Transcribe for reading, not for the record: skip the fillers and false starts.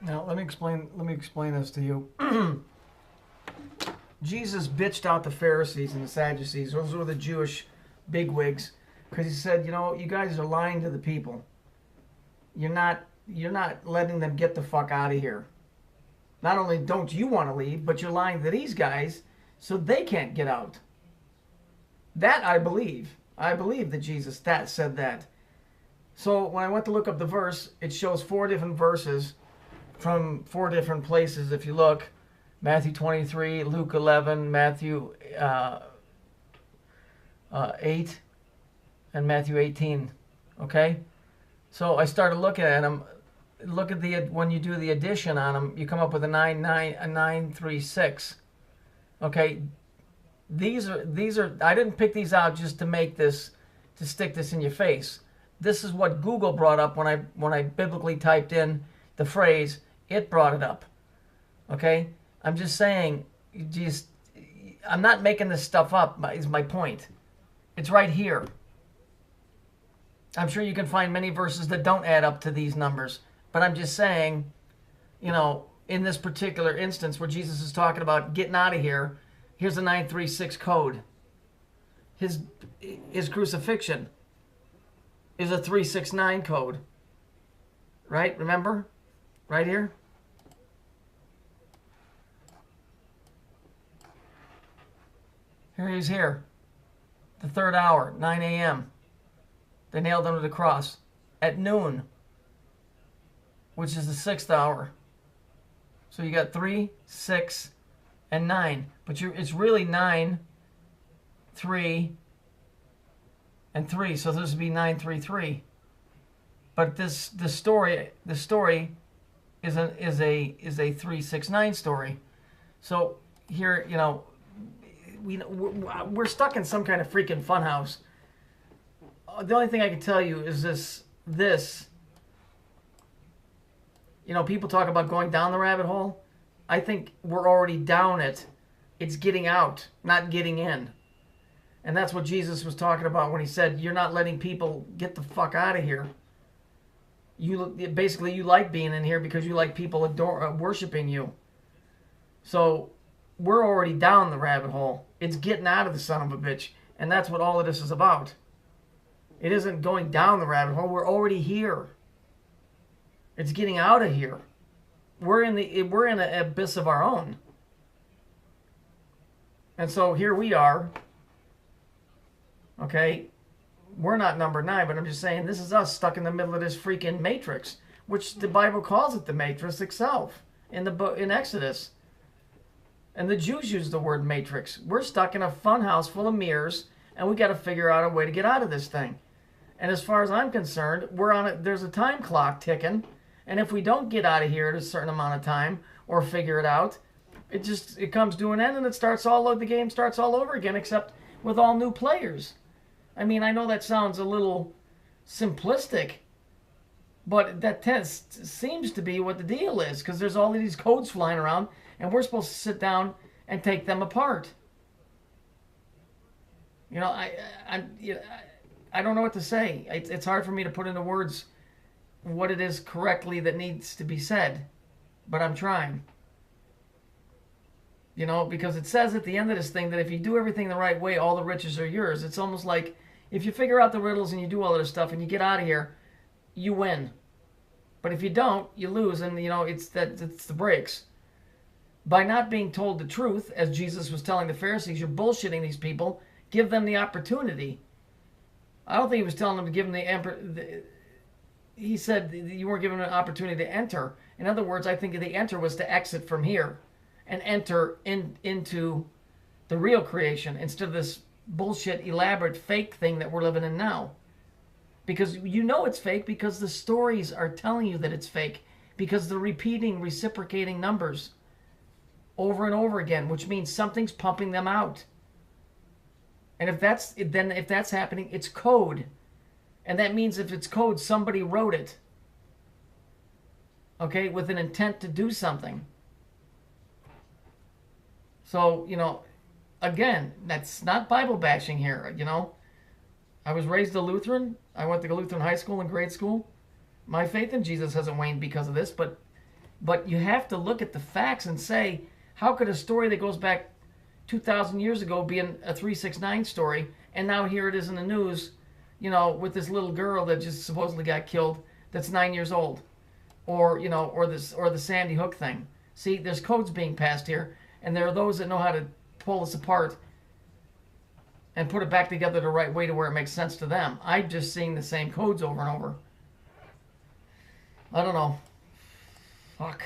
Now let me explain this to you. Jesus bitched out the Pharisees and the Sadducees. Those were the Jewish bigwigs, because he said, you know, you guys are lying to the people. You're not letting them get the fuck out of here. Not only don't you want to leave, but you're lying to these guys so they can't get out. That I believe. I believe that Jesus said that. So when I went to look up the verse, it shows 4 different verses from 4 different places. If you look, Matthew 23, Luke 11, Matthew 8, and Matthew 18. Okay? So I started looking at them. Look at when you do the addition on them, you come up with a 936. Okay? These are I didn't pick these out just to make this, to stick this in your face. This is what Google brought up when I biblically typed in the phrase. It brought it up. Okay? I'm just saying, I'm not making this stuff up, is my point. It's right here. I'm sure you can find many verses that don't add up to these numbers. But I'm just saying, you know, in this particular instance where Jesus is talking about getting out of here, here's the 936 code. His crucifixion is a 369 code. Right? Remember? Right here. Here he is here. The 3rd hour, 9 a.m. They nailed him to the cross. At noon, which is the 6th hour. So you got 3, 6, and 9. But it's really 9, 3, and 3. So this would be 933. But the story is a 369 story. So here, you know, we're stuck in some kind of freaking funhouse. The only thing I can tell you is this. You know, people talk about going down the rabbit hole. I think we're already down it. It's getting out, not getting in. And that's what Jesus was talking about when he said, you're not letting people get the fuck out of here. Basically, you like being in here because you like people worshiping you. So we're already down the rabbit hole. It's getting out of the son of a bitch. And that's what all of this is about. It isn't going down the rabbit hole. We're already here. It's getting out of here. We're in an abyss of our own. And so here we are. Okay? We're not number 9, but I'm just saying this is us stuck in the middle of this freaking matrix, which the Bible calls it the matrix itself in Exodus. And the Jews use the word matrix. We're stuck in a fun house full of mirrors, and we got to figure out a way to get out of this thing. And as far as I'm concerned, there's a time clock ticking, and if we don't get out of here at a certain amount of time or figure it out, it comes to an end, and the game starts all over again, except with all new players. I mean, I know that sounds a little simplistic, but that seems to be what the deal is, because there's all of these codes flying around, and we're supposed to sit down and take them apart. You know, I don't know what to say. It's hard for me to put into words what it is correctly that needs to be said, but I'm trying. You know, because it says at the end of this thing that if you do everything the right way, all the riches are yours. It's almost like if you figure out the riddles and you do all of this stuff and you get out of here, you win. But if you don't, you lose, and you know it's the breaks. By not being told the truth, as Jesus was telling the Pharisees, you're bullshitting these people. Give them the opportunity. I don't think he was telling them to give them he said you weren't given an opportunity to enter. In other words, I think the enter was to exit from here and enter into the real creation instead of this bullshit, elaborate, fake thing that we're living in now. Because you know it's fake because the stories are telling you that it's fake. Because they're repeating, reciprocating numbers over and over again, which means something's pumping them out. And if that's happening, it's code. And that means if it's code, somebody wrote it. Okay, with an intent to do something. So, you know, again, that's not Bible bashing here, you know. I was raised a Lutheran. I went to Lutheran high school and grade school. My faith in Jesus hasn't waned because of this, but But you have to look at the facts and say, how could a story that goes back 2,000 years ago be a 369 story, and now here it is in the news, you know, with this little girl that just supposedly got killed that's 9 years old, or you know, or the Sandy Hook thing. See, there's codes being passed here, and there are those that know how to pull this apart and put it back together the right way to where it makes sense to them. I'm just seeing the same codes over and over. I don't know. Fuck.